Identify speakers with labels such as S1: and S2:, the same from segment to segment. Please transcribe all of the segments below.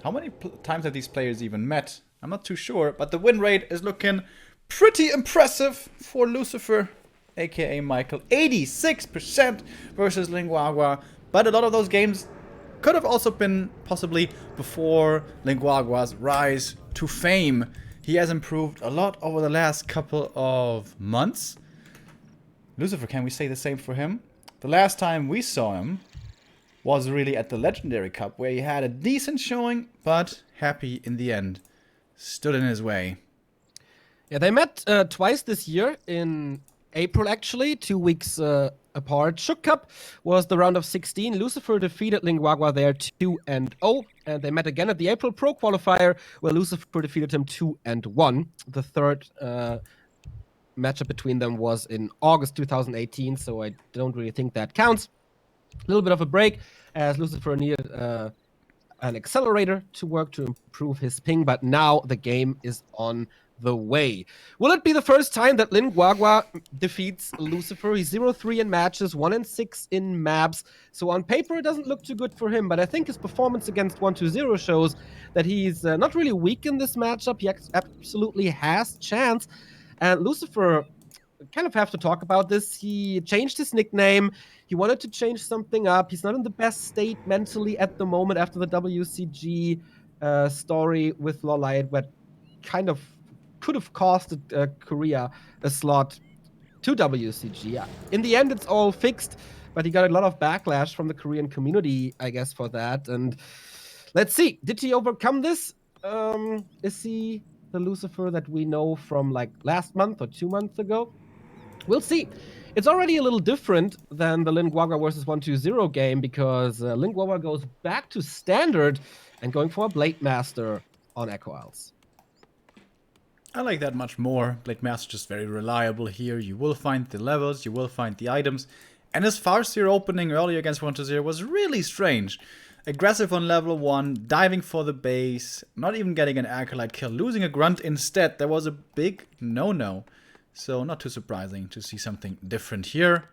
S1: How many times have these players even met? I'm not too sure, but the win rate is looking pretty impressive for Lucifer, aka Michael. 86% versus Lin Guagua, but a lot of those games could have also been possibly before Lin Guagua's rise to fame. He has improved a lot over the last couple of months. Lucifer, can we say the same for him? The last time we saw him was really at the Legendary Cup, where he had a decent showing, but happy in the end. Stood in his way.
S2: Yeah, they met twice this year in April, actually, 2 weeks apart. Shook Cup was the round of 16. Lucifer defeated Lin Guagua there 2-0, and they met again at the April Pro Qualifier, where Lucifer defeated him 2-1. The third matchup between them was in August 2018, so I don't really think that counts. A little bit of a break, as Lucifer needed an accelerator to work to improve his ping, but now the game is on the way. Will it be the first time that Lin Guagua defeats Lucifer? He's 0-3 in matches, 1-6 in maps, so on paper it doesn't look too good for him, but I think his performance against 120 shows that he's not really weak in this matchup. He absolutely has chance, and Lucifer kind of have to talk about this. He changed his nickname. He wanted to change something up. He's not in the best state mentally at the moment after the WCG story with Lolite, but kind of could have cost Korea a slot to WCG. In the end, it's all fixed, but he got a lot of backlash from the Korean community, I guess, for that. And let's see, did he overcome this? Is he the Lucifer that we know from like last month or 2 months ago? We'll see. It's already a little different than the Lin Guagua versus 120 game, because Lin Guagua goes back to standard and going for a Blade Master on Echo Isles.
S1: I like that much more. Blade Master just very reliable here. You will find the levels, you will find the items. And his Farseer opening earlier against 120 was really strange. Aggressive on level 1, diving for the base, not even getting an Acolyte kill, losing a Grunt instead. That was a big no-no. So not too surprising to see something different here.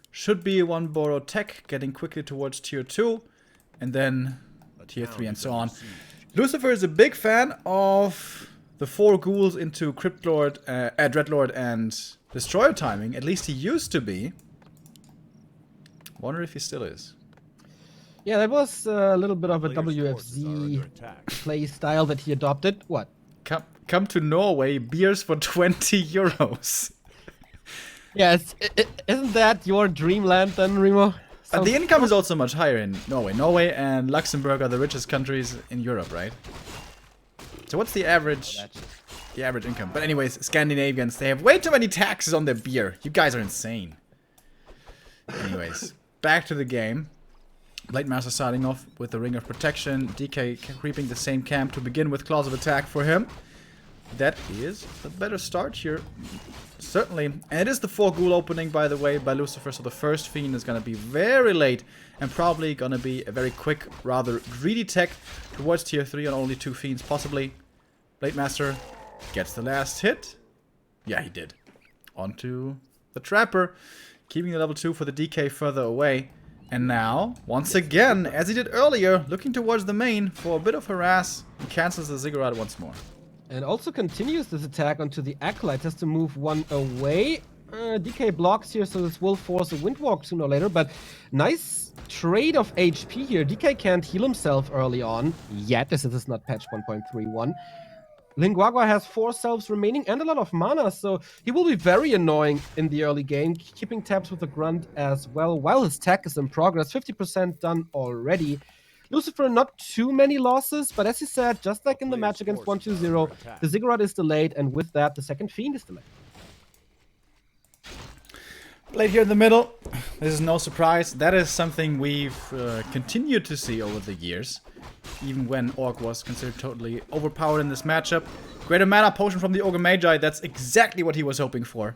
S1: Should be one Boro tech, getting quickly towards tier 2, and then tier 3 and so on. Lucifer is a big fan of the 4 ghouls into Cryptlord, Dreadlord and Destroyer timing. At least he used to be. Wonder if he still is.
S2: Yeah, that was a little bit of a WFZ play style that he adopted. What?
S1: Come to Norway, beers for 20 euros.
S2: Yeah, isn't that your dreamland then, Remo?
S1: But the income is also much higher in Norway. Norway and Luxembourg are the richest countries in Europe, right? So what's the average income? But anyways, Scandinavians, they have way too many taxes on their beer. You guys are insane. Anyways, back to the game. Blade Master starting off with the Ring of Protection. DK creeping the same camp to begin with Claws of Attack for him. That is a better start here, certainly. And it is the 4 ghoul opening, by the way, by Lucifer. So the first Fiend is going to be very late and probably going to be a very quick, rather greedy tech towards tier 3 on only 2 Fiends, possibly. Blade Master gets the last hit. Yeah, he did. Onto the Trapper, keeping the level 2 for the DK further away. And now, once again, as he did earlier, looking towards the main for a bit of harass, he cancels the Ziggurat once more.
S2: And also continues this attack onto the Acolyte, has to move 1 away. DK blocks here, so this will force a Windwalk sooner or later, but nice trade of HP here. DK can't heal himself early on yet, as this is not patch 1.31. Lin Guagua has 4 selves remaining and a lot of mana, so he will be very annoying in the early game, keeping tabs with the Grunt as well, while his tech is in progress, 50% done already. Lucifer, not too many losses, but as he said, just like in the match against 120, the Ziggurat is delayed, and with that, the second Fiend is delayed.
S1: Blade here in the middle. This is no surprise. That is something we've continued to see over the years, even when Orc was considered totally overpowered in this matchup. Greater mana potion from the Ogre Magi. That's exactly what he was hoping for.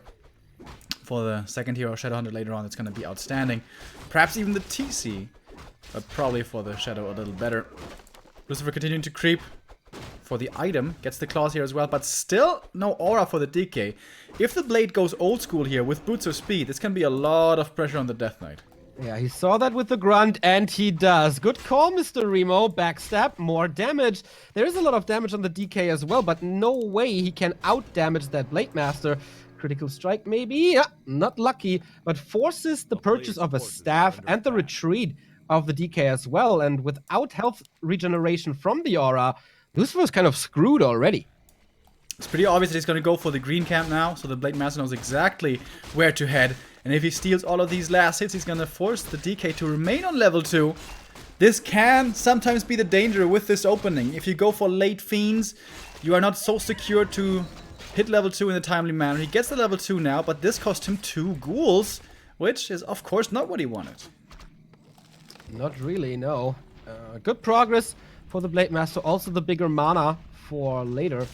S1: For the second hero, Shadowhunter, later on, it's going to be outstanding. Perhaps even the TC. But probably for the Shadow a little better. Lucifer continuing to creep for the item. Gets the claws here as well, but still no aura for the DK. If the Blade goes old school here with Boots of Speed, this can be a lot of pressure on the Death Knight.
S2: Yeah, he saw that with the grunt, and he does. Good call, Mr. Remo. Backstab, more damage. There is a lot of damage on the DK as well, but no way he can out-damage that Blade Master. Critical strike, maybe? Yeah, not lucky, but forces the purchase of a staff and the retreat of the DK as well, and without health regeneration from the aura, Lucifer was kind of screwed already.
S1: It's pretty obvious that he's going to go for the green camp now, so the Blade Master knows exactly where to head. And if he steals all of these last hits, he's going to force the DK to remain on level 2. This can sometimes be the danger with this opening. If you go for late Fiends, you are not so secure to hit level 2 in a timely manner. He gets the level 2 now, but this cost him 2 ghouls, which is of course not what he wanted.
S2: Not really, no. Good progress for the Blade Master. Also the bigger mana for later.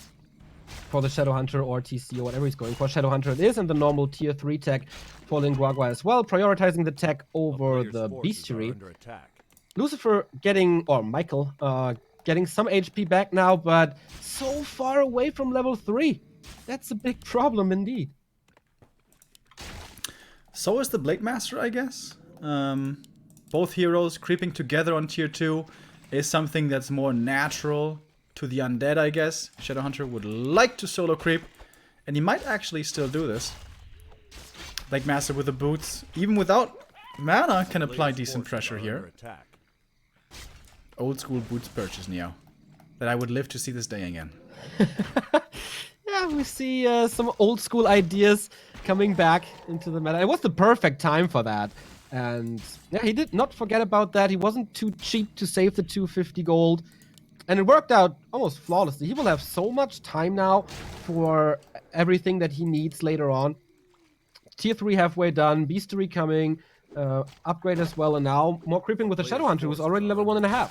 S2: For the Shadow Hunter or TC or whatever he's going for. Shadow Hunter it is, and the normal tier 3 tech for Lin Guagua as well, prioritizing the tech over the Bestiary. Lucifer getting, or Michael, getting some HP back now, but so far away from level 3. That's a big problem indeed.
S1: So is the Blade Master, I guess. Both heroes creeping together on tier 2 is something that's more natural to the undead, I guess. Shadow Hunter would like to solo creep, and he might actually still do this. Blade Master with the boots, even without mana, can apply decent pressure here. Old school boots purchase, Neo. That I would live to see this day again.
S2: Yeah, we see some old school ideas coming back into the meta. It was the perfect time for that. And yeah, he did not forget about that. He wasn't too cheap to save the 250 gold. And it worked out almost flawlessly. He will have so much time now for everything that he needs later on. Tier 3 halfway done, Bestiary coming, upgrade as well, and now more creeping with the Shadow Hunter, who's already level 1.5.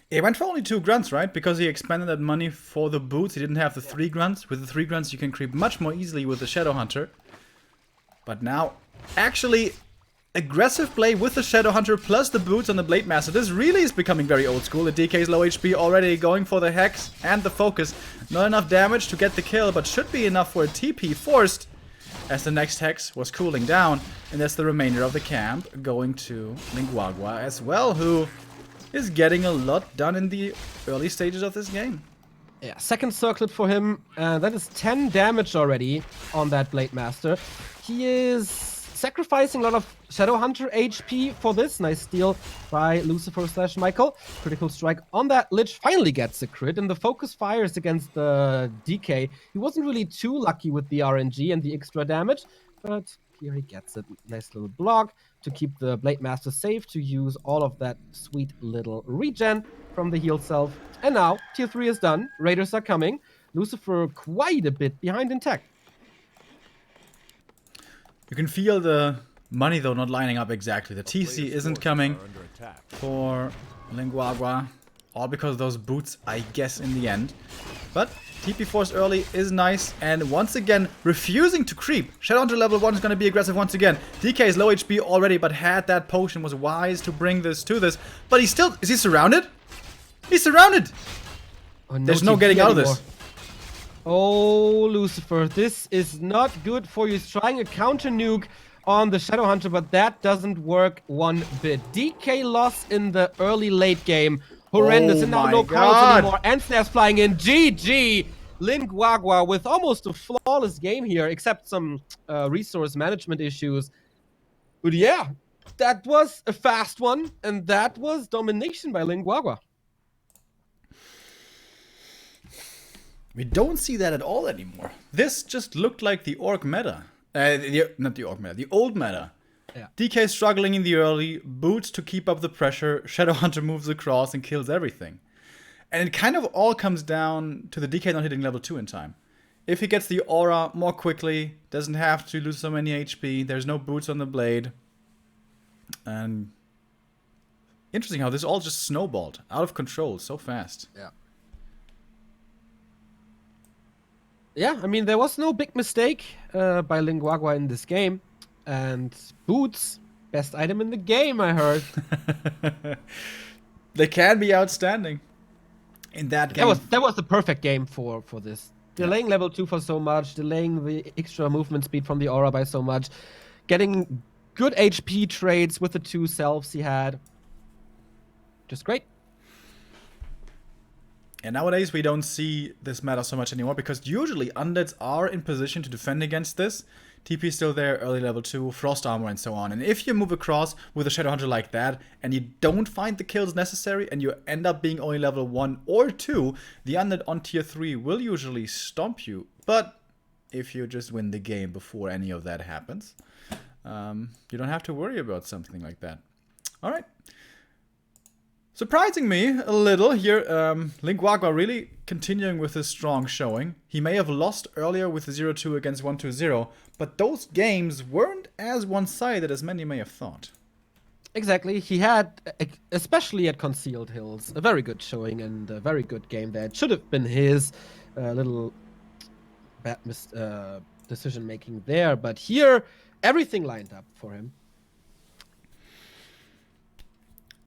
S1: He went for only 2 grunts, right? Because he expended that money for the boots. He didn't have the 3 grunts. With the 3 grunts, you can creep much more easily with the Shadow Hunter. But now, actually, aggressive play with the Shadow Hunter plus the boots on the Blade Master. This really is becoming very old school. The DK's low HP already going for the Hex and the Focus. Not enough damage to get the kill, but should be enough for a TP forced, as the next Hex was cooling down. And that's the remainder of the camp going to Lin Guagua as well, who is getting a lot done in the early stages of this game.
S2: Yeah, second circlet for him. That is 10 damage already on that Blade Master. He is sacrificing a lot of Shadow Hunter HP for this. Nice steal by Lucifer / Michael. Critical strike on that Lich finally gets a crit, and the focus fires against the DK. He wasn't really too lucky with the RNG and the extra damage, but here he gets it. Nice little block to keep the Blade Master safe, to use all of that sweet little regen from the heal self. And now, tier 3 is done. Raiders are coming. Lucifer quite a bit behind in tech.
S1: You can feel the money, though, not lining up exactly. The TC isn't coming for Lin Guagua. All because of those boots, I guess, in the end. But TP force early is nice. And once again, refusing to creep. Shadow Hunter level 1 is going to be aggressive once again. DK is low HP already, but had that potion, was wise to bring this to this. But he's still... Is he surrounded? He's surrounded!
S2: Oh, no,
S1: there's no getting out of this.
S2: Oh, Lucifer, this is not good for you. He's trying a counter nuke on the Shadow Hunter, but that doesn't work one bit. DK loss in the early late game. Horrendous, and now no crowds anymore. And snares flying in. GG! Lin Guagua with almost a flawless game here, except some resource management issues. But yeah, that was a fast one, and that was domination by Lin Guagua.
S1: We don't see that at all anymore. This just looked like the orc meta. Not the orc meta, the old meta.
S2: Yeah.
S1: DK struggling in the early, boots to keep up the pressure, Shadow Hunter moves across and kills everything. And it kind of all comes down to the DK not hitting level 2 in time. If he gets the aura more quickly, doesn't have to lose so many HP, there's no boots on the blade. And interesting how this all just snowballed, out of control, so fast.
S2: Yeah. Yeah, I mean, there was no big mistake by Lin Guagua in this game. And boots, best item in the game, I heard.
S1: They can be outstanding in that game.
S2: That was the perfect game for this. Delaying level 2 for so much, delaying the extra movement speed from the aura by so much, getting Good HP trades with the 2 selves he had. Just great.
S1: And nowadays we don't see this matter so much anymore because usually undeads are in position to defend against this. TP is still there, early level 2, frost armor and so on. And if you move across with a Shadow Hunter like that and you don't find the kills necessary and you end up being only level 1 or 2, the undead on tier 3 will usually stomp you. But if you just win the game before any of that happens, you don't have to worry about something like that. Alright. Surprising me a little here, Lin Guagua really continuing with his strong showing. He may have lost earlier with the 0-2 against 1-2-0, but those games weren't as one-sided as many may have thought.
S2: Exactly. He had, especially at Concealed Hills, a very good showing and a very good game there. It should have been his little bad decision-making there, but here, everything lined up for him.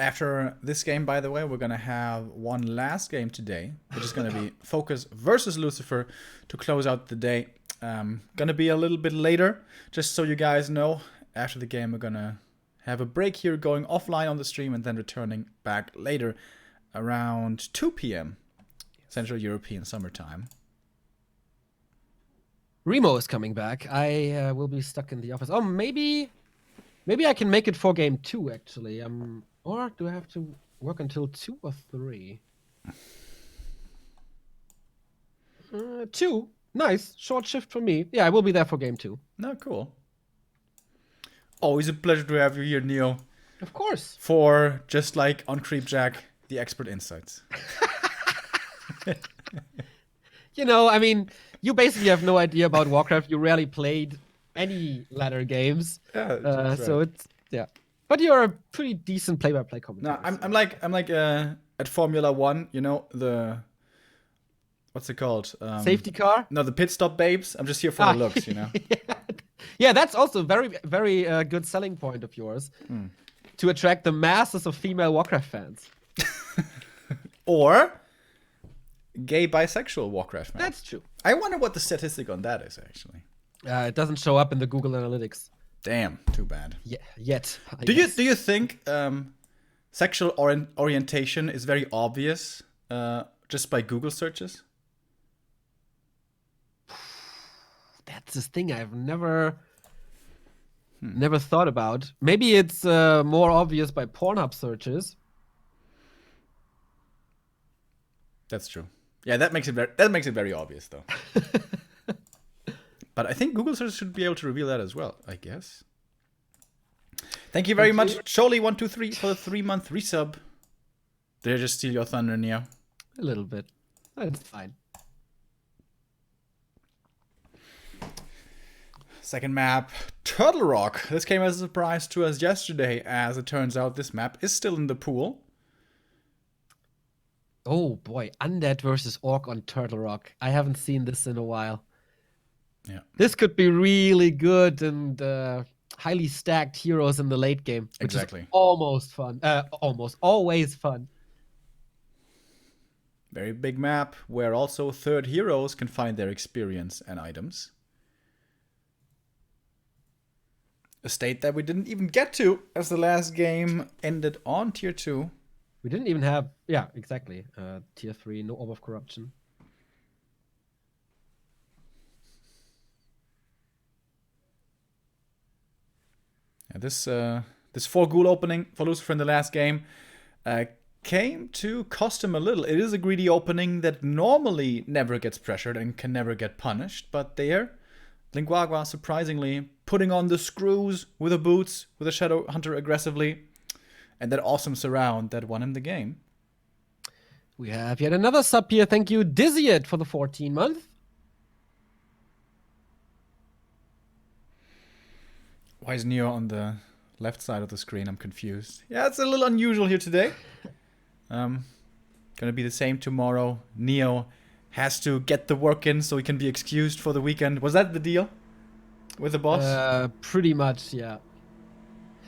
S1: After this game, by the way, we're going to have one last game today, which is going to be Focus versus Lucifer to close out the day. Going to be a little bit later, just so you guys know. After the game, we're going to have a break here, going offline on the stream and then returning back later around 2 p.m. Central European summertime.
S2: Remo is coming back. I will be stuck in the office. Oh, maybe I can make it for game 2, actually. Or do I have to work until 2 or 3? 2. Nice. Short shift for me. Yeah, I will be there for game 2.
S1: No, cool. Always a pleasure to have you here, Neo.
S2: Of course.
S1: For, just like on Creepjack, the expert insights.
S2: You know, I mean, you basically have no idea about Warcraft. You rarely played any ladder games.
S1: Yeah, that's right.
S2: So it's, yeah. But you're a pretty decent play-by-play commentator.
S1: No, I'm like at Formula 1, you know, the what's it called?
S2: Safety car?
S1: No, the pit stop babes. I'm just here for the looks, you know.
S2: Yeah, that's also a very, very good selling point of yours to attract the masses of female Warcraft fans.
S1: Or gay bisexual Warcraft fans.
S2: That's true.
S1: I wonder what the statistic on that is actually.
S2: It doesn't show up in the Google Analytics.
S1: Damn, too bad.
S2: Yeah, yet.
S1: Do you think sexual orientation is very obvious just by Google searches?
S2: That's this thing I've never thought about. Maybe it's more obvious by Pornhub searches.
S1: That's true. Yeah, that makes it very obvious though. But I think Google search should be able to reveal that as well, I guess. Thank you very much, Choli123, for the 3-month resub. Did I just steal your thunder, Neo?
S2: A little bit. That's fine.
S1: Second map, Turtle Rock. This came as a surprise to us yesterday, as it turns out this map is still in the pool.
S2: Oh boy, Undead versus Orc on Turtle Rock. I haven't seen this in a while.
S1: Yeah.
S2: This could be really good and highly stacked heroes in the late game. Which
S1: exactly.
S2: Is almost fun. Almost always fun.
S1: Very big map where also third heroes can find their experience and items. A state that we didn't even get to as the last game ended on tier 2.
S2: We didn't even have, yeah, exactly. Tier 3, no Orb of Corruption.
S1: Yeah, this 4 ghoul opening for Lucifer in the last game came to cost him a little. It is a greedy opening that normally never gets pressured and can never get punished, but there, Lin Guagua surprisingly putting on the screws with the boots, with a Shadow Hunter aggressively, and that awesome surround that won him the game.
S2: We have yet another sub here. Thank you, Dizzyit, for the 14-month.
S1: Why is Neo on the left side of the screen? I'm confused. Yeah, it's a little unusual here today. Gonna be the same tomorrow. Neo has to get the work in so he can be excused for the weekend. Was that the deal with the boss?
S2: Pretty much, yeah.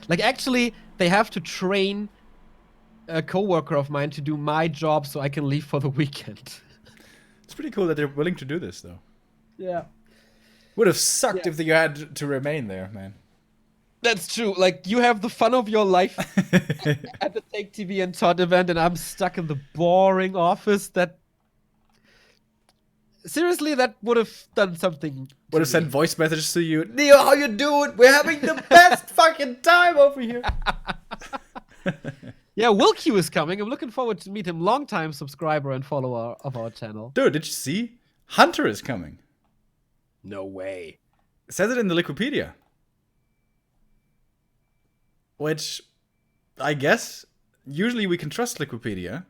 S2: Like, actually, they have to train a coworker of mine to do my job so I can leave for the weekend.
S1: It's pretty cool that they're willing to do this, though.
S2: Yeah.
S1: Would have sucked if you had to remain there, man.
S2: That's true. Like, you have the fun of your life at the Take TV and Todd event, and I'm stuck in the boring office. Seriously, that would have done something.
S1: Would have sent voice messages to you. Neo, how you doing? We're having the best fucking time over here.
S2: Yeah, Wilkie is coming. I'm looking forward to meet him. Longtime subscriber and follower of our channel.
S1: Dude, did you see? Hunter is coming.
S2: No way.
S1: It says it in the Wikipedia. Which, I guess, usually we can trust Wikipedia.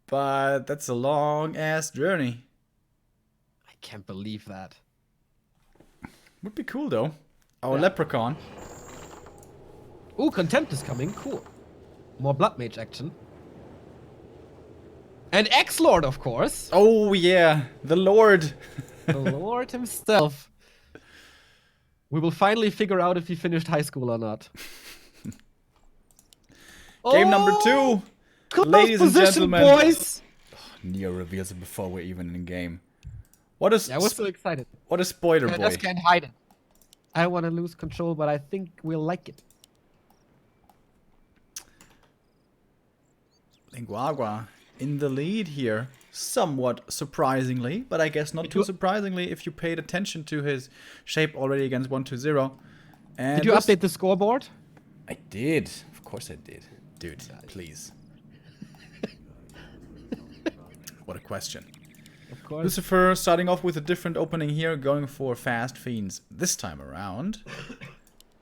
S1: But that's a long-ass journey.
S2: I can't believe that.
S1: Would be cool, though. Our leprechaun.
S2: Ooh, Contempt is coming. Cool. More Blood Mage action. And X-Lord, of course.
S1: Oh, yeah. The Lord.
S2: The Lord himself. We will finally figure out if he finished high school or not.
S1: Game number 2.
S2: Close
S1: Ladies and
S2: position,
S1: gentlemen.
S2: boys.
S1: Neo reveals it before we're even in game. What is
S2: Yeah, I was so excited.
S1: what a spoiler
S2: I
S1: boy.
S2: just can't hide it. I want to lose control, but I think we'll like it.
S1: Lin Guagua in the lead here, somewhat surprisingly, but I guess not too surprisingly if you paid attention to his shape already against 1-2-0. And
S2: Did you update the scoreboard?
S1: I did. Of course I did. Dude, please. What a question.
S2: Of course.
S1: Lucifer starting off with a different opening here, going for Fast Fiends this time around.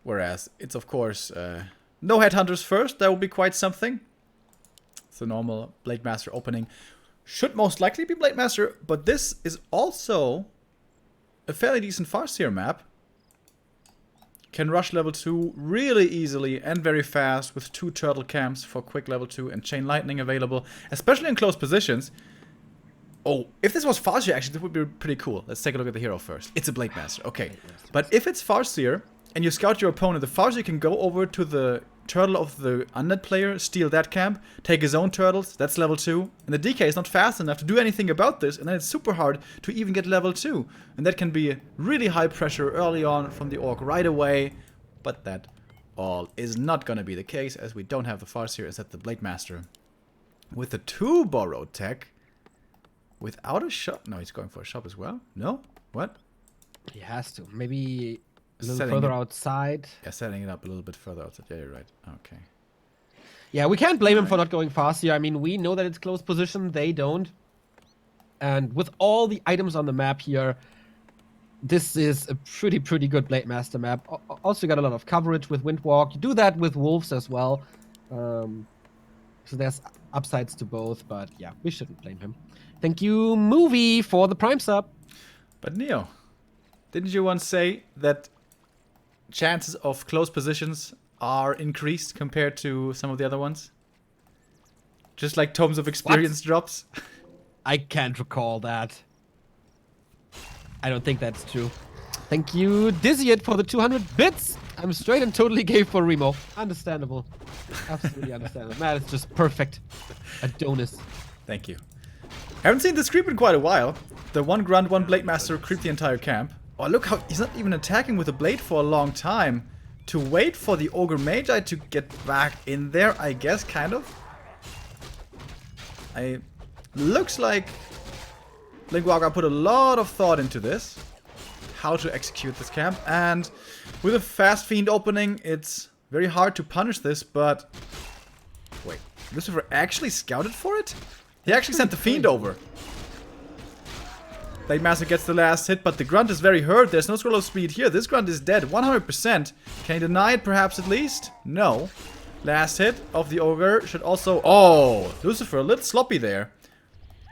S1: Whereas it's, of course, no Headhunters first. That would be quite something. The normal Blade Master opening should most likely be Blade Master, but this is also a fairly decent Farseer map. Can rush level 2 really easily and very fast with 2 turtle camps for quick level 2 and chain lightning available, especially in close positions. Oh, if this was Farseer, actually, that would be pretty cool. Let's take a look at the hero first. It's a Blade Master, okay. But if it's Farseer and you scout your opponent, the Farseer can go over to the turtle of the undead player, steal that camp, take his own turtles, that's level 2. And the DK is not fast enough to do anything about this, and then it's super hard to even get level 2. And that can be really high pressure early on from the Orc right away, but that all is not gonna be the case, as we don't have the Farseer as at the Blade Master. With the 2 borrowed tech, without a shop, no, he's going for a shop as well? No? What?
S2: He has to. Maybe a little
S1: Setting
S2: further
S1: it-
S2: outside.
S1: Yeah, setting it up a little bit further outside. Yeah, you're right. Okay.
S2: Yeah, we can't blame him for not going fast here. I mean, we know that it's close position. They don't. And with all the items on the map here, this is a pretty good Blade Master map. Also got a lot of coverage with Windwalk. You do that with Wolves as well. So there's upsides to both, but yeah, we shouldn't blame him. Thank you, Movie, for the Prime sub.
S1: But Neo, didn't you once say that chances of close positions are increased compared to some of the other ones? Just like Tomes of Experience drops?
S2: I can't recall that. I don't think that's true. Thank you, Dizzyit, for the 200 bits. I'm straight and totally gay for Remo. Understandable. Absolutely understandable. Man, it's just perfect. Adonis.
S1: Thank you. Haven't seen this creep in quite a while. The 1 Grunt, 1 Blade Master creep the entire camp. Oh, look how he's not even attacking with a blade for a long time. To wait for the Ogre Magi to get back in there, I guess, kind of. Looks like Lin Guagua put a lot of thought into this. How to execute this camp. And with a Fast Fiend opening, it's very hard to punish this, but... Wait, Lucifer actually scouted for it? He actually sent the Fiend over. Blade Master gets the last hit, but the Grunt is very hurt. There's no scroll of speed here. This Grunt is dead, 100%. Can he deny it, perhaps, at least? No. Last hit of the Ogre should also... Oh, Lucifer, a little sloppy there.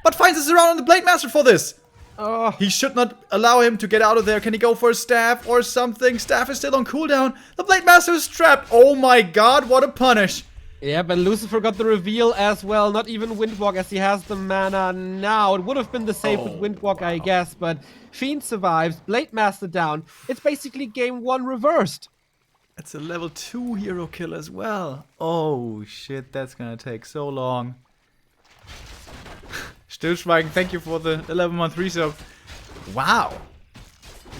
S1: But finds us around on the Blade Master for this.
S2: Oh.
S1: He should not allow him to get out of there. Can he go for a staff or something? Staff is still on cooldown. The Blade Master is trapped. Oh my god, what a punish.
S2: Yeah, but Lucifer got the reveal as well. Not even Windwalk, as he has the mana now. It would have been the same with Windwalk, I guess, but Fiend survives. Blade Master down. It's basically game 1 reversed.
S1: It's a level 2 hero kill as well. Oh shit, that's gonna take so long. Stillschweigen, thank you for the 11-month resub. Wow.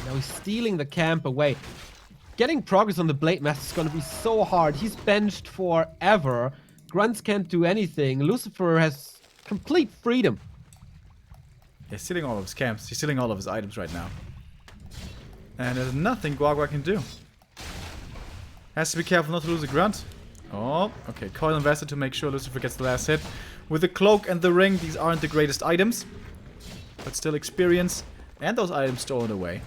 S2: Now he's stealing the camp away. getting progress on the Blade Master is gonna be so hard. He's benched forever. Grunts can't do anything. Lucifer has complete freedom.
S1: He's stealing all of his camps. He's stealing all of his items right now. And there's nothing Guagua can do. Has to be careful not to lose a grunt. Oh, okay. Coil invested to make sure Lucifer gets the last hit. With the cloak and the ring, these aren't the greatest items. But still experience. And those items stolen away.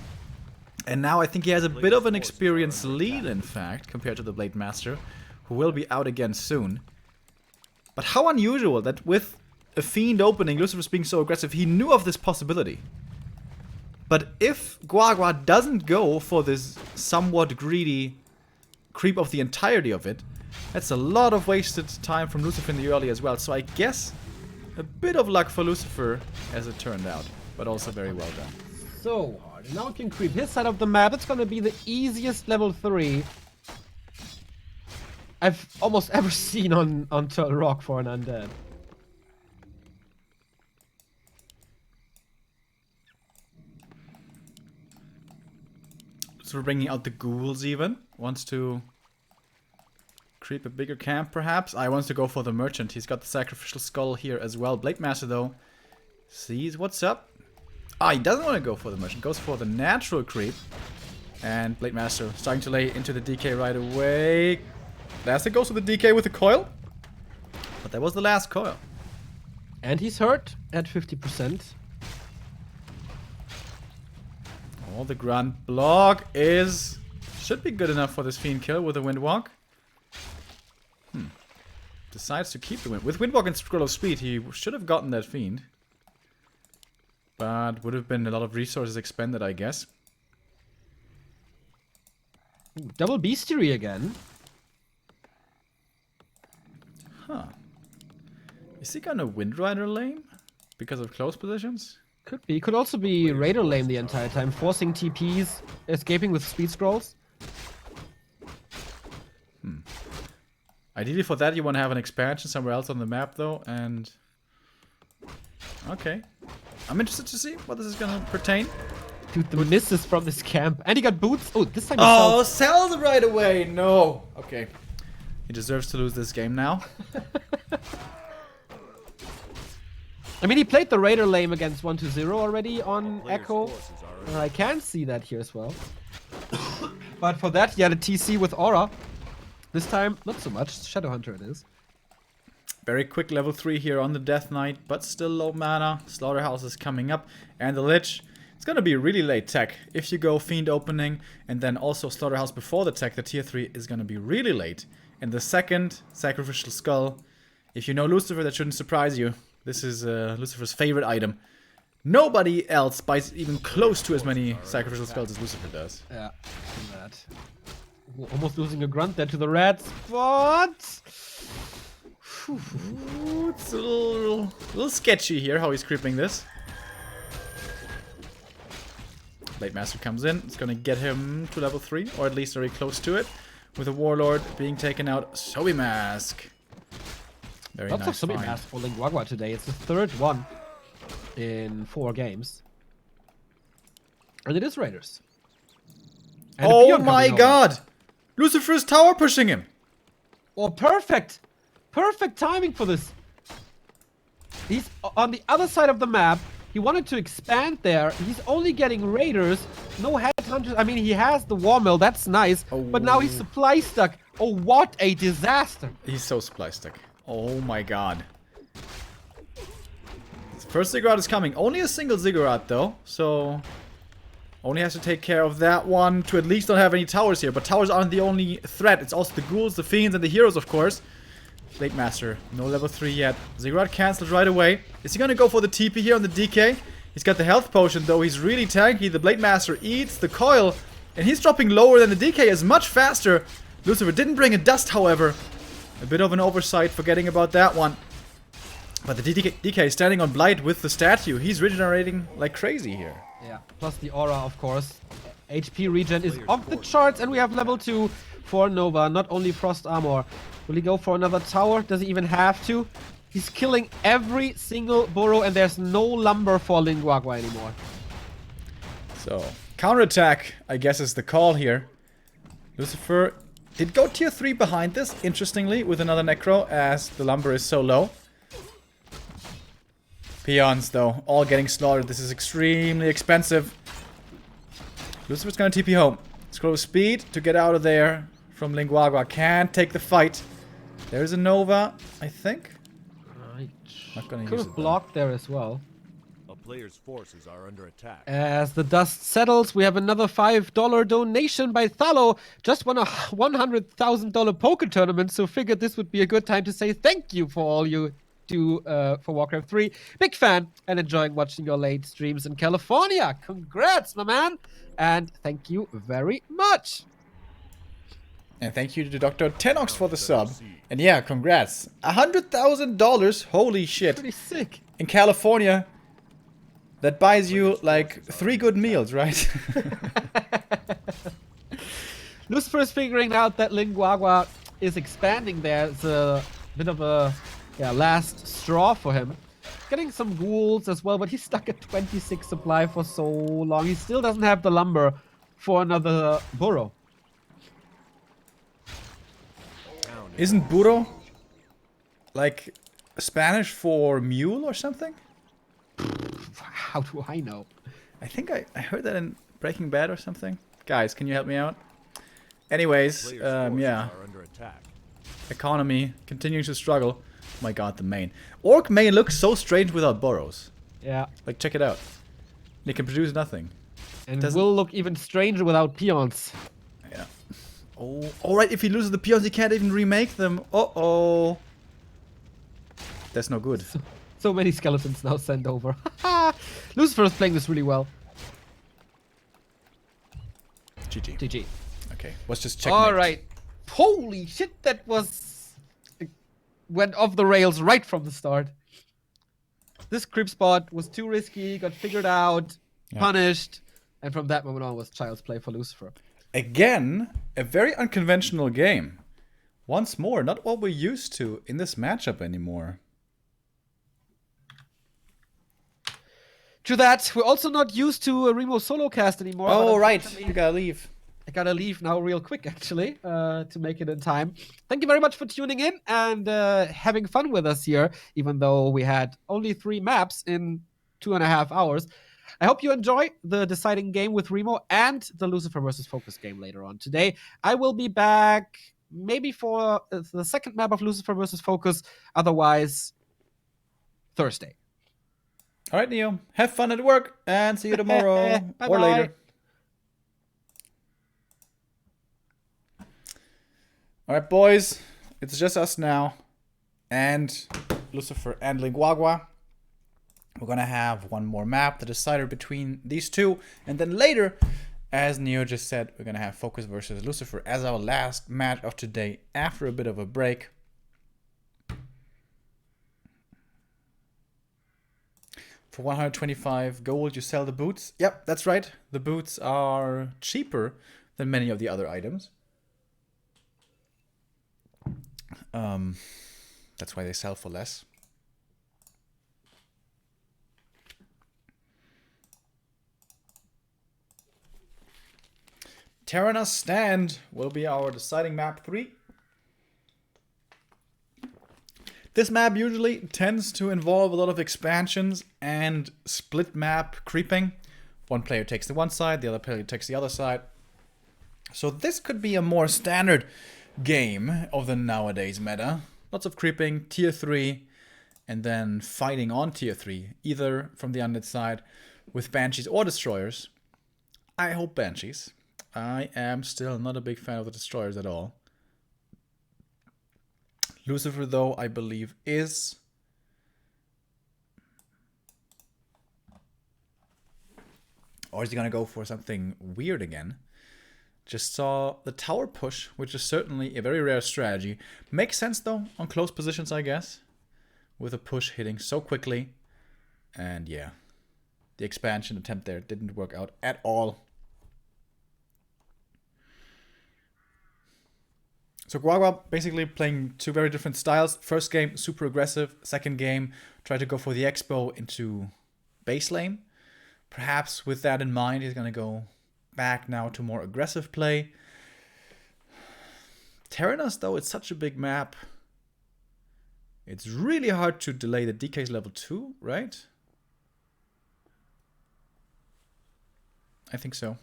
S1: And now I think he has a bit of an experience lead, in fact, compared to the Blade Master, who will be out again soon. But how unusual that with a Fiend opening, Lucifer's being so aggressive, he knew of this possibility. But if Guagua doesn't go for this somewhat greedy creep of the entirety of it, that's a lot of wasted time from Lucifer in the early as well. So I guess a bit of luck for Lucifer as it turned out, but also very well done.
S2: So hard. Now it can creep his side of the map. It's gonna be the easiest level 3 I've almost ever seen on Turtle Rock for an undead.
S1: So we're bringing out the ghouls even. Wants to creep a bigger camp perhaps. I wants to go for the merchant. He's got the sacrificial skull here as well. Blade Master though sees what's up. Ah, he doesn't want to go for the merchant. Goes for the natural creep. And Blade Master starting to lay into the DK right away. Lastic goes for the DK with the coil. But that was the last coil.
S2: And he's hurt at 50%.
S1: Oh, the grunt block should be good enough for this Fiend kill with a Windwalk. Decides to keep the Wind. With Windwalk and Scroll of Speed, he should have gotten that Fiend. But would have been a lot of resources expended, I guess.
S2: Ooh, double Bestiary again.
S1: Huh. Is he gonna Windrider lane? Because of close positions?
S2: Could be. Could also be Raider lane the entire time, forcing TPs, escaping with speed scrolls.
S1: Ideally for that you want to have an expansion somewhere else on the map though, and... Okay. I'm interested to see what this is gonna pertain.
S2: Dude, the misses from this camp. And he got boots. Oh, this time
S1: he sells it right away! No! Okay. He deserves to lose this game now.
S2: I mean, he played the Raider lane against 1-0 already on Echo. I can see that here as well. But for that, he had a TC with Aura. This time, not so much. Shadowhunter it is.
S1: Very quick level 3 here on the Death Knight, but still low mana. Slaughterhouse is coming up. And the Lich. It's gonna be really late tech. If you go Fiend opening, and then also Slaughterhouse before the tech, the tier 3 is gonna be really late. And the second, Sacrificial Skull. If you know Lucifer, that shouldn't surprise you. This is Lucifer's favorite item. Nobody else buys even close to as many Sacrificial Skulls as Lucifer does.
S2: Yeah, that. Almost losing a grunt there to the red spot.
S1: It's a little sketchy here how he's creeping this. Blade Master comes in. It's gonna get him to level 3, or at least very close to it. With the Warlord being taken out. Sobi Mask. Very
S2: Lots
S1: nice
S2: of Sobi Mask for Lin Guagua today. It's the third one in 4 games. And it is Raiders. And
S1: oh my god! Lucifer's tower pushing him!
S2: Oh, perfect! Perfect timing for this. He's on the other side of the map. He wanted to expand there. He's only getting Raiders. No headhunters. I mean, he has the War Mill. That's nice. Oh. But now he's supply stuck. Oh, what a disaster.
S1: He's so supply stuck. Oh my god. First Ziggurat is coming. Only a single Ziggurat though. So only has to take care of that one to at least not have any towers here. But towers aren't the only threat. It's also the ghouls, the fiends, and the heroes, of course. Blade Master, no level 3 yet. Ziggurat cancelled right away. Is he gonna go for the TP here on the DK? He's got the health potion though. He's really tanky. The Blade Master eats the coil. And he's dropping lower than the DK is much faster. Lucifer didn't bring a dust, however. A bit of an oversight, forgetting about that one. But the DK is standing on Blight with the statue. He's regenerating like crazy here.
S2: Yeah, plus the aura, of course. HP regen is off the charts, and we have level 2 for Nova. Not only Frost Armor. Will he go for another tower? Does he even have to? He's killing every single burrow, and there's no lumber for Lin Guagua anymore.
S1: So, counterattack, I guess, is the call here. Lucifer did go tier 3 behind this, interestingly, with another Necro, as the lumber is so low. Peons, though, all getting slaughtered. This is extremely expensive. Lucifer's gonna TP home. Scroll speed to get out of there from Lin Guagua. Can't take the fight. There's a Nova, I think.
S2: Right.
S1: Not gonna
S2: Could
S1: use
S2: have
S1: it,
S2: blocked there as well.
S3: A player's forces are under attack.
S2: As the dust settles, we have another $5 donation by Thalo. Just won a $100,000 poker tournament, so figured this would be a good time to say thank you for all you do for Warcraft 3. Big fan and enjoying watching your late streams in California. Congrats, my man. And thank you very much.
S1: And thank you to Dr. Tenox for the sub. And yeah, congrats. $100,000, holy shit.
S2: Pretty sick.
S1: In California, that buys you like 3 good meals, right?
S2: Lucifer is figuring out that Lin Guagua is expanding there. It's a bit of a last straw for him. Getting some ghouls as well, but he's stuck at 26 supply for so long. He still doesn't have the lumber for another burrow.
S1: Isn't burro like Spanish for mule or something?
S2: How do I know?
S1: I think I heard that in Breaking Bad or something. Guys, can you help me out? Anyways, yeah. Economy continuing to struggle. Oh my god, the main. Orc main looks so strange without burrows.
S2: Yeah.
S1: Like, check it out. They can produce nothing.
S2: And will look even stranger without peons.
S1: Yeah. Oh, alright, if he loses the peons, he can't even remake them. Uh-oh. That's no good.
S2: So many skeletons now sent over. Lucifer is playing this really well.
S1: GG.
S2: GG.
S1: Okay, let's just check.
S2: Alright. Holy shit, that was... went off the rails right from the start. This creep spot was too risky, got figured out, punished, and from that moment on was child's play for Lucifer.
S1: Again, a very unconventional game. Once more, not what we're used to in this matchup anymore.
S2: To that, we're also not used to a Remo solo cast anymore.
S1: Oh, right. You gotta leave.
S2: I gotta leave now real quick, actually, to make it in time. Thank you very much for tuning in and having fun with us here, even though we had only 3 maps in 2.5 hours. I hope you enjoy the deciding game with Remo and the Lucifer versus Focus game later on today. I will be back maybe for the second map of Lucifer versus Focus, otherwise Thursday.
S1: All right, Neo. Have fun at work and see you tomorrow or later. All right, boys. It's just us now and Lucifer and Lin Guagua. We're going to have one more map, the decider between these two. And then later, as Neo just said, we're going to have Focus versus Lucifer as our last match of today after a bit of a break. For 125 gold, you sell the boots. Yep, that's right. The boots are cheaper than many of the other items. That's why they sell for less. Terranas Stand will be our deciding map 3. This map usually tends to involve a lot of expansions and split map creeping. One player takes the one side, the other player takes the other side. So this could be a more standard game of the nowadays meta. Lots of creeping, tier 3, and then fighting on tier 3, either from the undead side with Banshees or Destroyers. I hope Banshees. I am still not a big fan of the Destroyers at all. Lucifer, though, I believe is. Or is he going to go for something weird again? Just saw the tower push, which is certainly a very rare strategy. Makes sense, though, on close positions, I guess. With a push hitting so quickly. And yeah, the expansion attempt there didn't work out at all. So Guagua basically playing 2 very different styles. First game, super aggressive. Second game, try to go for the expo into base lane. Perhaps with that in mind, he's going to go back now to more aggressive play. Terranos, though, it's such a big map. It's really hard to delay the DK's level 2, right? I think so.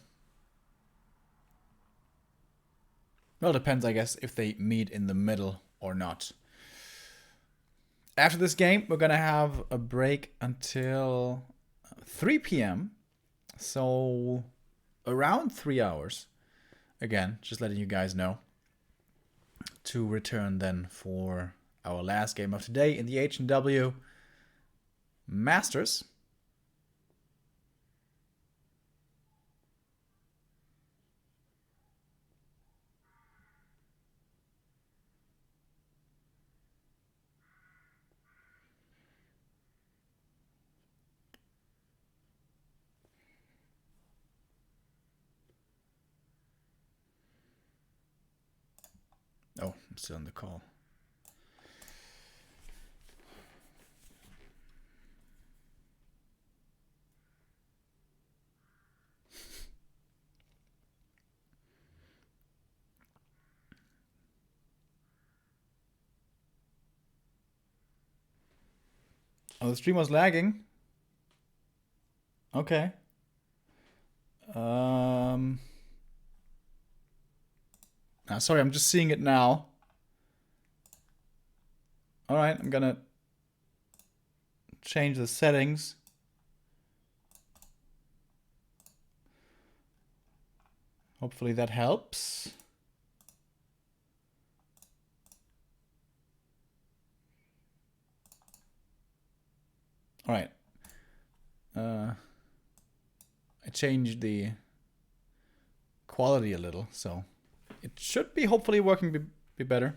S1: Well, it depends, I guess, if they meet in the middle or not. After this game, we're going to have a break until 3 p.m. So, around 3 hours. Again, just letting you guys know. To return then for our last game of today in the H&W Masters. Oh, I'm still on the call. Oh, the stream was lagging. Okay. Sorry, I'm just seeing it now. Alright, I'm gonna change the settings. Hopefully that helps. Alright. I changed the quality a little, so it should be hopefully working be better.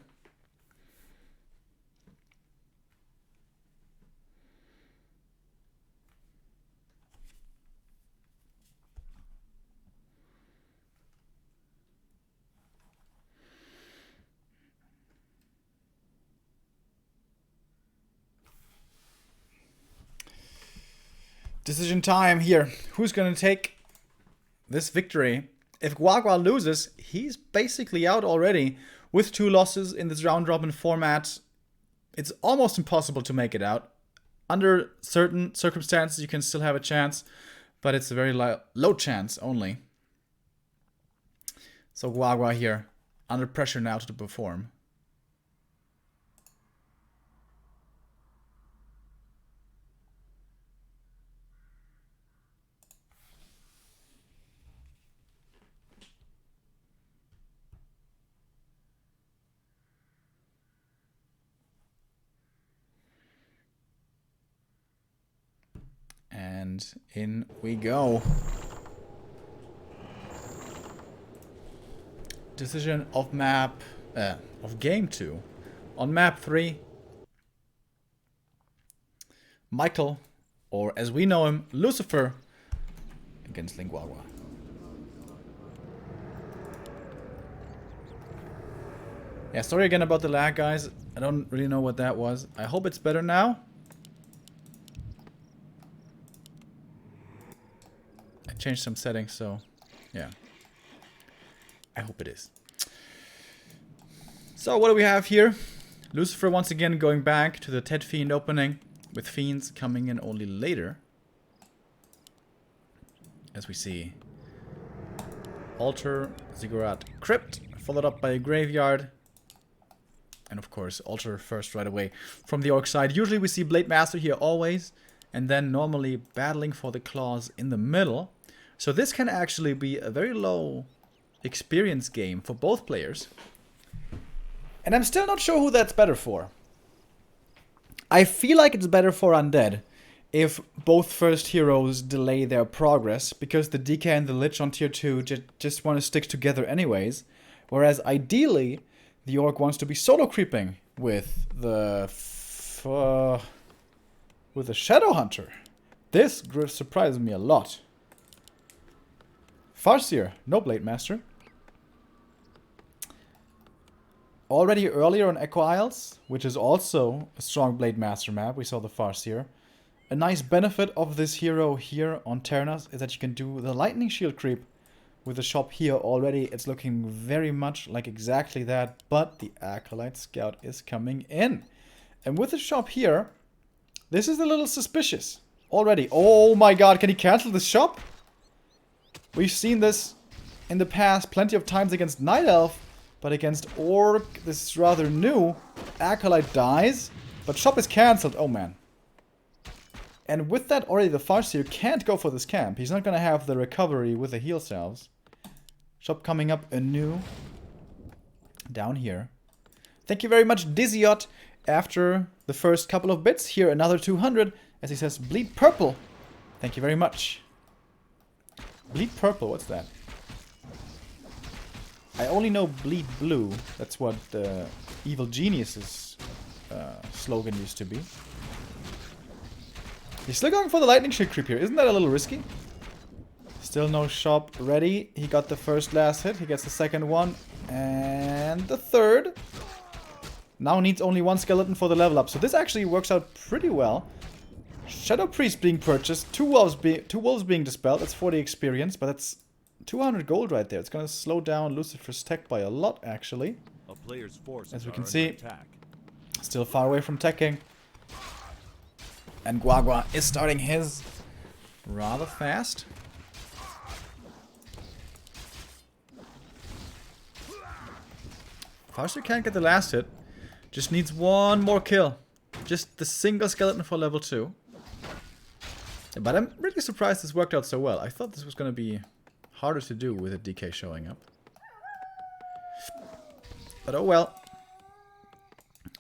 S1: Decision time here. Who's gonna take this victory? If Guagua loses, he's basically out already. With 2 losses in this round-robin format, it's almost impossible to make it out. Under certain circumstances, you can still have a chance, but it's a very low chance only. So Guagua here, under pressure now to perform. And in we go. Decision of map, of game 2. On map 3, Michael, or as we know him, Lucifer, against Lin Guagua. Yeah, sorry again about the lag, guys. I don't really know what that was. I hope it's better now. Changed some settings, so yeah, I hope it is. So what do we have here? Lucifer once again going back to the Ted Fiend opening, with Fiends coming in only later. As we see Altar, Ziggurat, Crypt, followed up by a Graveyard. And of course Altar first right away from the Orc side. Usually we see Blade Master here always, and then normally battling for the claws in the middle. So this can actually be a very low experience game for both players. And I'm still not sure who that's better for. I feel like it's better for Undead if both first heroes delay their progress, because the DK and the Lich on tier 2 just want to stick together anyways. Whereas ideally, the Orc wants to be solo creeping with the Shadow Hunter. This surprises me a lot. Farseer, no Blade Master. Already earlier on Echo Isles, which is also a strong Blade Master map, we saw the Farseer. A nice benefit of this hero here on Terranos is that you can do the Lightning Shield creep with the shop here already, it's looking very much like exactly that. But the Acolyte Scout is coming in. And with the shop here, this is a little suspicious already. Oh my god, can he cancel this shop? We've seen this in the past plenty of times against Night Elf, but against Orc, this is rather new. Acolyte dies, but shop is cancelled. Oh man. And with that already, the Farseer can't go for this camp. He's not going to have the recovery with the heal salves. Shop coming up anew. Down here. Thank you very much, Dizzyot. After the first couple of bits, here another 200. As he says, bleed purple. Thank you very much. Bleed purple, what's that? I only know bleed blue. That's what the Evil Genius's slogan used to be. He's still going for the lightning shield creep here. Isn't that a little risky? Still no shop ready. He got the first last hit. He gets the second one. And the third. Now needs only one skeleton for the level up. So this actually works out pretty well. Shadow Priest being purchased. Two wolves being dispelled. That's 40 experience. But that's 200 gold right there. It's going to slow down Lucifer's tech by a lot, actually.
S3: A player's forces
S1: as we
S3: are
S1: can
S3: under
S1: see.
S3: attack.
S1: Still far away from teching. And Guagua is starting his rather fast. Farseer can't get the last hit. Just needs one more kill. Just the single skeleton for level 2. But I'm really surprised this worked out so well. I thought this was going to be harder to do with a DK showing up. But oh well.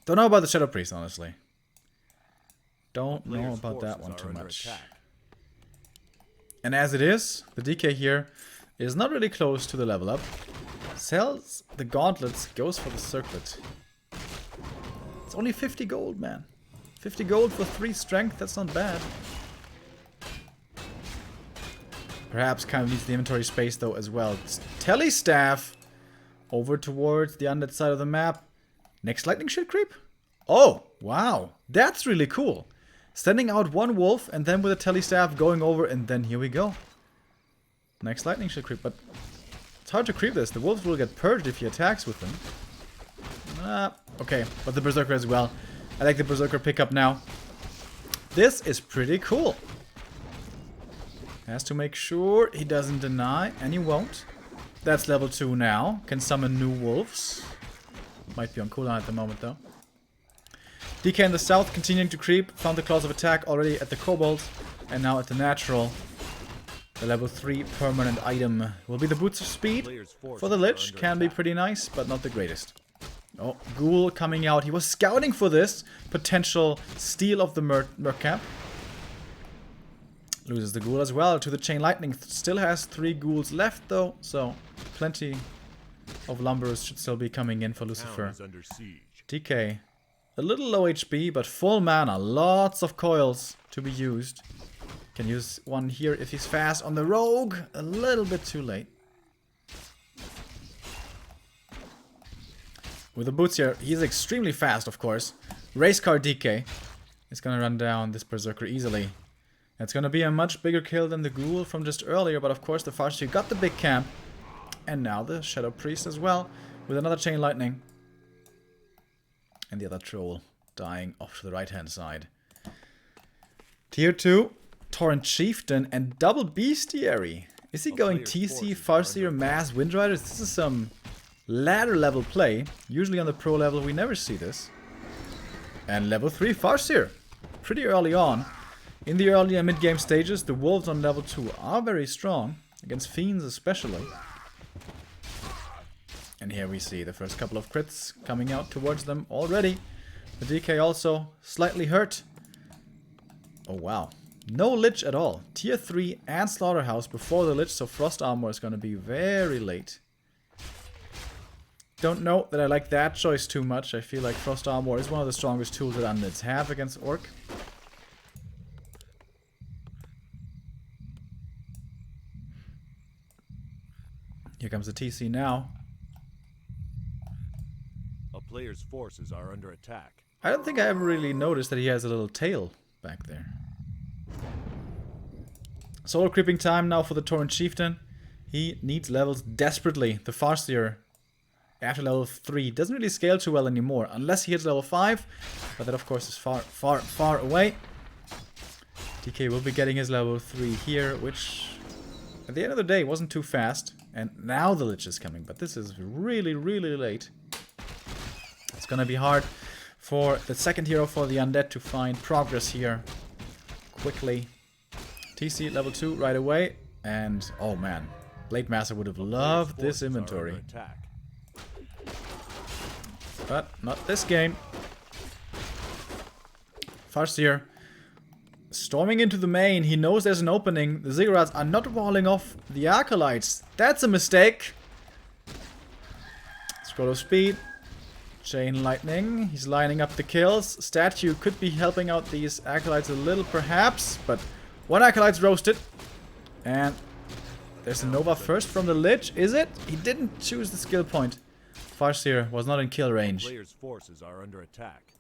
S1: Don't know about the Shadow Priest, honestly. Don't know about that one too much. And as it is, the DK here is not really close to the level up. Sells the gauntlets, goes for the circlet. It's only 50 gold, man. 50 gold for 3 strength, that's not bad. Perhaps kind of needs the inventory space though as well. Telestaff over towards the undead side of the map. Next lightning shield creep? Oh, wow. That's really cool. Sending out one wolf and then with a telestaff going over and then here we go. Next lightning shield creep, but it's hard to creep this. The wolves will get purged if he attacks with them. Okay, but the Berserker as well. I like the Berserker pickup now. This is pretty cool. Has to make sure he doesn't deny, and he won't. That's level 2 now. Can summon new wolves. Might be on cooldown at the moment though. DK in the south continuing to creep. Found the claws of attack already at the kobold. And now at the natural. The level 3 permanent item will be the boots of speed. For the Lich, can be pretty nice, but not the greatest. Oh, Ghoul coming out. He was scouting for this potential steal of the Merc camp. Loses the Ghoul as well to the Chain Lightning. Still has 3 Ghouls left though, so plenty of Lumberers should still be coming in for Lucifer. DK, a little low HP, but full mana. Lots of coils to be used. Can use one here if he's fast on the Rogue. A little bit too late. With the boots here, he's extremely fast, of course. Race car DK is gonna run down this Berserker easily. It's gonna be a much bigger kill than the Ghoul from just earlier, but of course the Farseer got the big camp. And now the Shadow Priest as well, with another Chain Lightning. And the other Troll dying off to the right-hand side. Tier 2, Torrent Chieftain and double Bestiary. Is he going TC, Farseer, Mass, Windriders? This is some ladder level play. Usually on the pro level we never see this. And level 3 Farseer. Pretty early on. In the early and mid-game stages, the wolves on level 2 are very strong. Against fiends especially. And here we see the first couple of crits coming out towards them already. The DK also slightly hurt. Oh wow. No Lich at all. Tier 3 and Slaughterhouse before the Lich, so Frost Armor is going to be very late. Don't know that I like that choice too much. I feel like Frost Armor is one of the strongest tools that Undeads have against Orc. Here comes the TC now.
S3: A player's forces are under attack.
S1: I don't think I ever really noticed that he has a little tail back there. Soul creeping time now for the Torrent Chieftain. He needs levels desperately. The Farseer, after level 3, doesn't really scale too well anymore. Unless he hits level 5. But that, of course, is far, far, far away. DK will be getting his level 3 here, which, at the end of the day, wasn't too fast. And now the Lich is coming. But this is really, really late. It's gonna be hard for the second hero for the Undead to find progress here quickly. TC level 2 right away. And, oh man. Blade Master would have loved this inventory. But not this game. Farseer storming into the main. He knows there's an opening. The Ziggurats are not walling off the Acolytes. That's a mistake. Scroll of Speed. Chain Lightning. He's lining up the kills. Statue could be helping out these Acolytes a little perhaps. But one Acolyte's roasted. And there's a Nova first from the Lich, is it? He didn't choose the skill point. Farseer was not in kill range.
S3: Players' forces are under attack.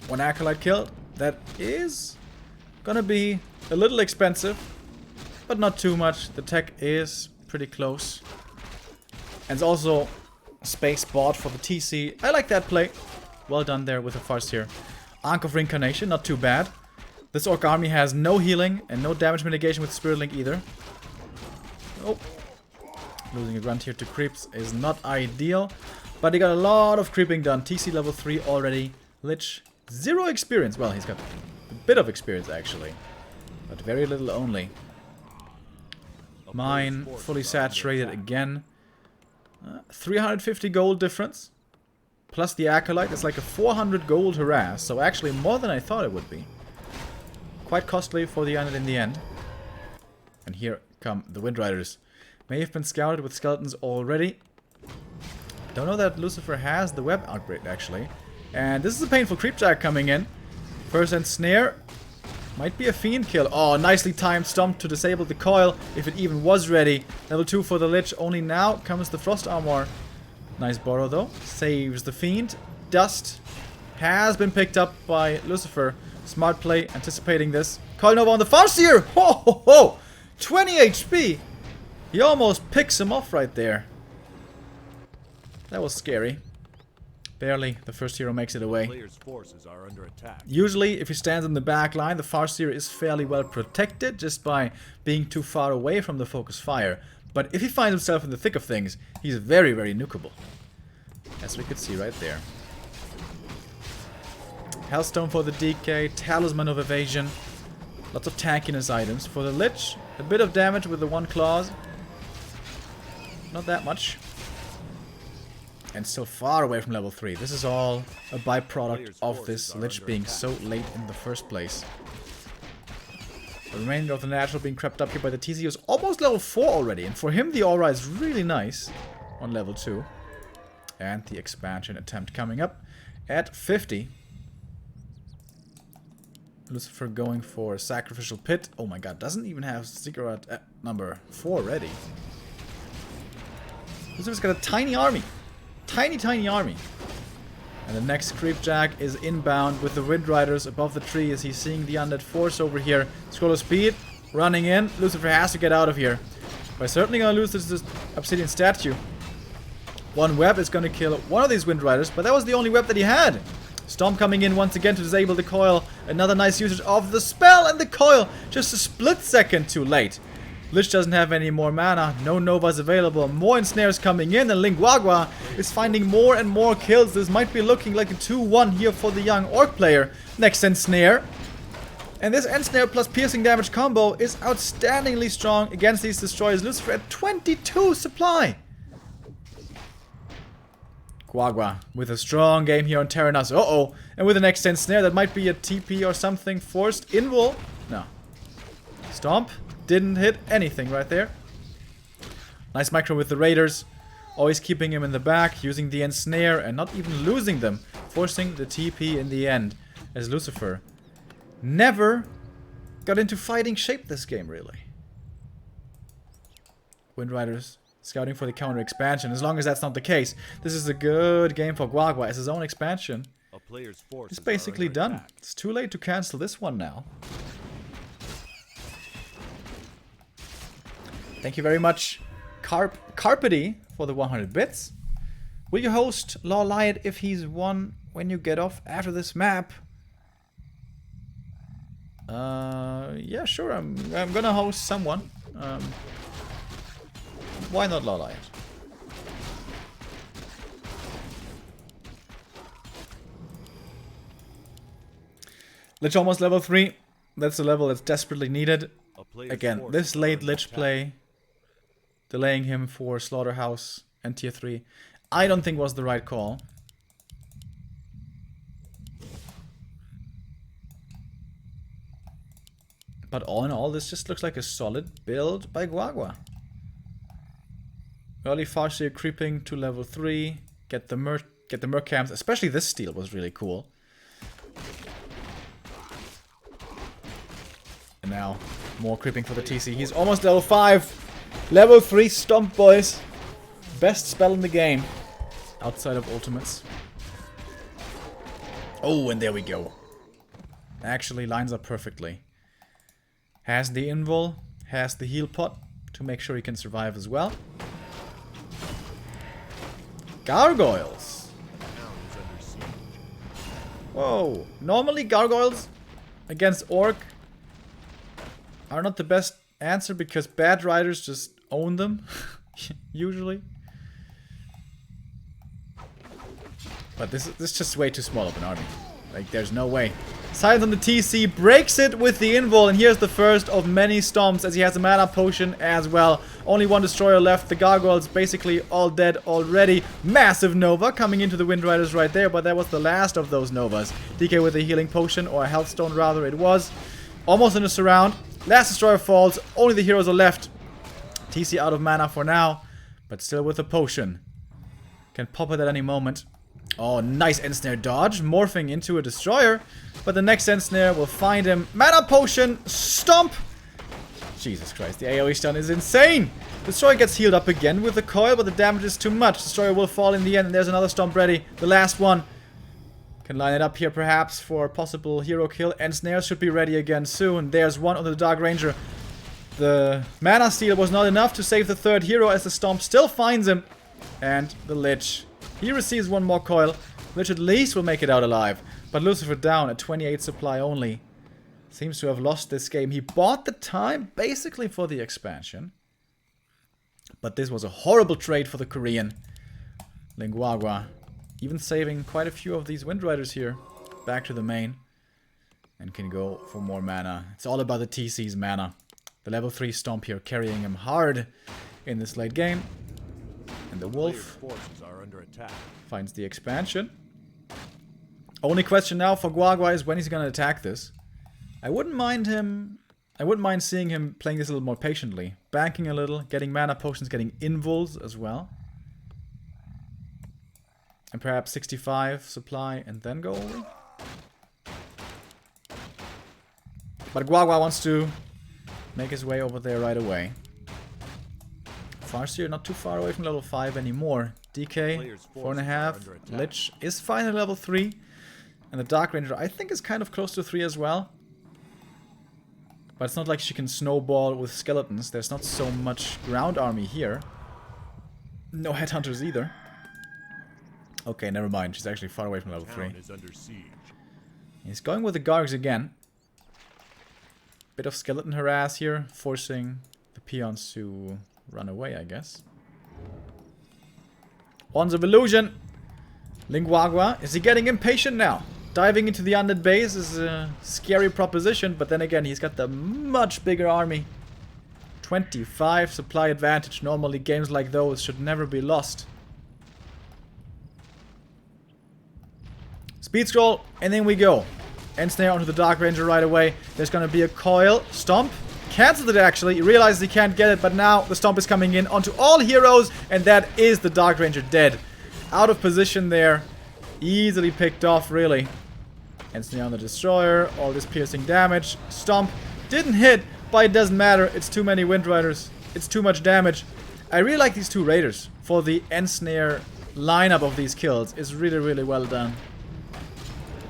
S1: One Acolyte killed. That is gonna be a little expensive, but not too much. The tech is pretty close. And it's also space bought for the TC. I like that play. Well done there with the Farseer. Ankh of Reincarnation, not too bad. This Orc army has no healing and no damage mitigation with Spirit Link either. Oh. Losing a grunt here to creeps is not ideal. But he got a lot of creeping done. TC level 3 already. Lich, 0 experience. Well, he's got a bit of experience actually. But very little only. Mine, fully saturated again. 350 gold difference. Plus the Acolyte. It's like a 400 gold harass. So actually more than I thought it would be. Quite costly for the Undead in the end. And here come the Windriders. May have been scouted with skeletons already. Don't know that Lucifer has the web outbreak actually. And this is a painful Creepjack coming in. First and Snare. Might be a Fiend kill. Oh, nicely timed stomp to disable the coil if it even was ready. Level 2 for the Lich. Only now comes the Frost Armor. Nice borrow though. Saves the Fiend. Dust has been picked up by Lucifer. Smart play, anticipating this. Coil Nova on the Farseer! Ho ho ho! 20 HP! He almost picks him off right there. That was scary. Barely. The first hero makes it away.
S3: Players' forces are under attack.
S1: Usually, if he stands in the back line, the Farseer is fairly well protected just by being too far away from the focus fire. But if he finds himself in the thick of things, he's very, very nukeable. As we could see right there. Hellstone for the DK, Talisman of Evasion. Lots of tankiness items. For the Lich, a bit of damage with the one claws. Not that much. And still far away from level 3. This is all a byproduct of this Lich being so late in the first place. The remainder of the natural being crept up here by the TC is almost level 4 already. And for him the aura is really nice on level 2. And the expansion attempt coming up at 50. Lucifer going for Sacrificial Pit. Oh my god, doesn't even have Ziggurat at number 4 ready. Lucifer's got a tiny army. Tiny, tiny army. And the next Creepjack is inbound with the Windriders above the tree as he's seeing the Undead Force over here. Scroll of Speed, running in. Lucifer has to get out of here. We're certainly gonna lose this Obsidian Statue. One web is gonna kill one of these Windriders, but that was the only web that he had. Storm coming in once again to disable the coil. Another nice usage of the spell and the coil. Just a split second too late. Lich doesn't have any more mana. No Novas available. More ensnares coming in. And Lin Guagua is finding more and more kills. This might be looking like a 2-1 here for the young Orc player. Next ensnare. And this ensnare plus piercing damage combo is outstandingly strong against these destroyers. Lucifer at 22 supply. Guagua with a strong game here on Terranas. Uh-oh. And with an extend snare, that might be a TP or something forced. Invul? No. Stomp. Didn't hit anything right there. Nice micro with the Raiders. Always keeping him in the back, using the ensnare and not even losing them. Forcing the TP in the end. As Lucifer never got into fighting shape this game, really. Windriders scouting for the counter expansion. As long as that's not the case, this is a good game for Guagua as his own expansion is basically done. It's too late to cancel this one now. Thank you very much, Carpety, for the 100 bits. Will you host Law Light if he's won when you get off after this map? Yeah, sure. I'm gonna host someone. Why not Law Light? Lich almost level 3. That's the level that's desperately needed. Again, this late Lich play, delaying him for Slaughterhouse and tier 3, I don't think was the right call. But all in all, this just looks like a solid build by Guagua. Early Farseer creeping to level 3, get the merc camps, especially this steal was really cool. And now, more creeping for the TC. He's almost level 5. Level 3 stomp, boys. Best spell in the game. Outside of ultimates. Oh, and there we go. Actually lines up perfectly. Has the invul, has the heal pot to make sure he can survive as well. Gargoyles. Whoa. Normally gargoyles against orc are not the best answer because bad riders just own them. Usually. But this is just way too small of an army. Like, there's no way. Silence on the TC breaks it with the invul, and here's the first of many stomps as he has a mana potion as well. Only one destroyer left. The gargoyles basically all dead already. Massive Nova coming into the Wind Riders right there, but that was the last of those Novas. DK with a healing potion, or a health stone rather it was. Almost in a surround. Last destroyer falls. Only the heroes are left. TC out of mana for now, but still with a potion. Can pop it at any moment. Oh, nice Ensnare dodge, morphing into a destroyer. But the next Ensnare will find him. Mana potion, stomp! Jesus Christ, the AoE stun is insane! Destroyer gets healed up again with the coil, but the damage is too much. Destroyer will fall in the end, and there's another stomp ready. The last one. Can line it up here perhaps for a possible hero kill. Ensnare should be ready again soon. There's one on the Dark Ranger. The mana steal was not enough to save the third hero as the stomp still finds him. And the Lich. He receives one more coil, which at least will make it out alive. But Lucifer down at 28 supply only. Seems to have lost this game. He bought the time basically for the expansion. But this was a horrible trade for the Korean. Lin Guagua. Even saving quite a few of these Wind Riders here. Back to the main. And can go for more mana. It's all about the TC's mana. The level 3 stomp here carrying him hard in this late game. And the Wolf finds the expansion. Only question now for Guagua is when he's gonna attack this. I wouldn't mind seeing him playing this a little more patiently. Banking a little, getting mana potions, getting invuls as well. And perhaps 65 supply and then go over. But Guagua wants to make his way over there right away. Farseer not too far away from level 5 anymore. DK, 4.5. Lich is finally level 3. And the Dark Ranger, I think, is kind of close to 3 as well. But it's not like she can snowball with skeletons. There's not so much ground army here. No headhunters either. Okay, never mind. She's actually far away from level 3. He's going with the Gargs again. Bit of skeleton harass here, forcing the peons to run away, I guess. Wands of Illusion. Lin Guagua, is he getting impatient now? Diving into the undead base is a scary proposition, but then again, he's got the much bigger army. 25 supply advantage. Normally, games like those should never be lost. Speed scroll, and then we go. Ensnare onto the Dark Ranger right away. There's gonna be a coil. Stomp. Cancelled it actually. He realizes he can't get it, but now the stomp is coming in onto all heroes, and that is the Dark Ranger dead. Out of position there. Easily picked off, really. Ensnare on the Destroyer. All this piercing damage. Stomp. Didn't hit, but it doesn't matter. It's too many Wind Riders. It's too much damage. I really like these two Raiders for the Ensnare lineup of these kills. It's really, really well done.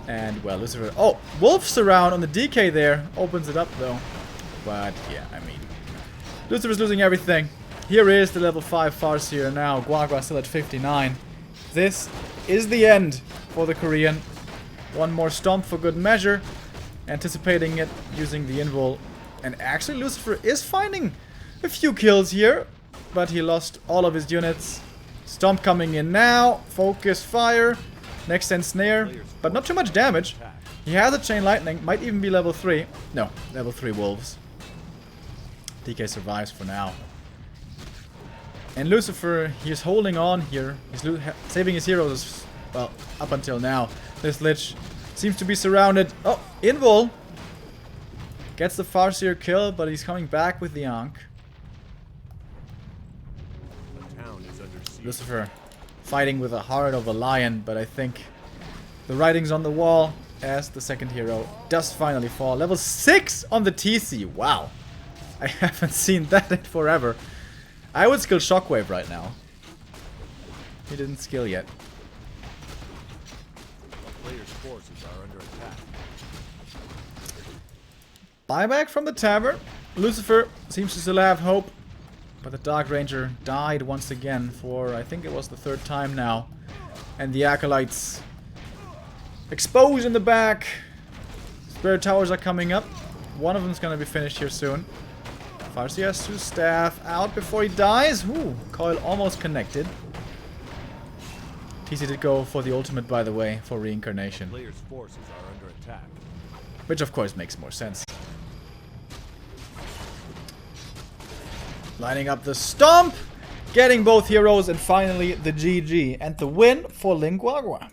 S1: And, well, Lucifer... Oh, Wolf Surround on the DK there. Opens it up, though. But, yeah, I mean... Lucifer's losing everything. Here is the level 5 Farseer now. Guagua still at 59. This is the end for the Korean. One more stomp for good measure. Anticipating it, using the invul. And actually Lucifer is finding a few kills here. But he lost all of his units. Stomp coming in now. Focus fire. Next ensnare. But not too much damage. He has a chain lightning. Might even be level 3. No, level 3 wolves. DK survives for now. And Lucifer, he's holding on here. He's saving his heroes, well, up until now. This Lich seems to be surrounded. Oh, invul. Gets the Farseer kill, but he's coming back with the Ankh. Lucifer fighting with the heart of a lion, but I think the writing's on the wall as the second hero does finally fall. Level 6 on the TC. Wow. I haven't seen that in forever. I would skill Shockwave right now. He didn't skill yet.
S3: Players' forces are under attack.
S1: Buyback from the tavern. Lucifer seems to still have hope. But the Dark Ranger died once again for, I think it was the 3rd time now. And the Acolytes exposed in the back. Spirit Towers are coming up. One of them is going to be finished here soon. Farseer has 2 staff out before he dies. Ooh, coil almost connected. TC did go for the ultimate, by the way, for reincarnation.
S3: Players' forces are under attack.
S1: Which of course makes more sense. Lining up the stomp, getting both heroes, and finally the GG and the win for Lin Guagua.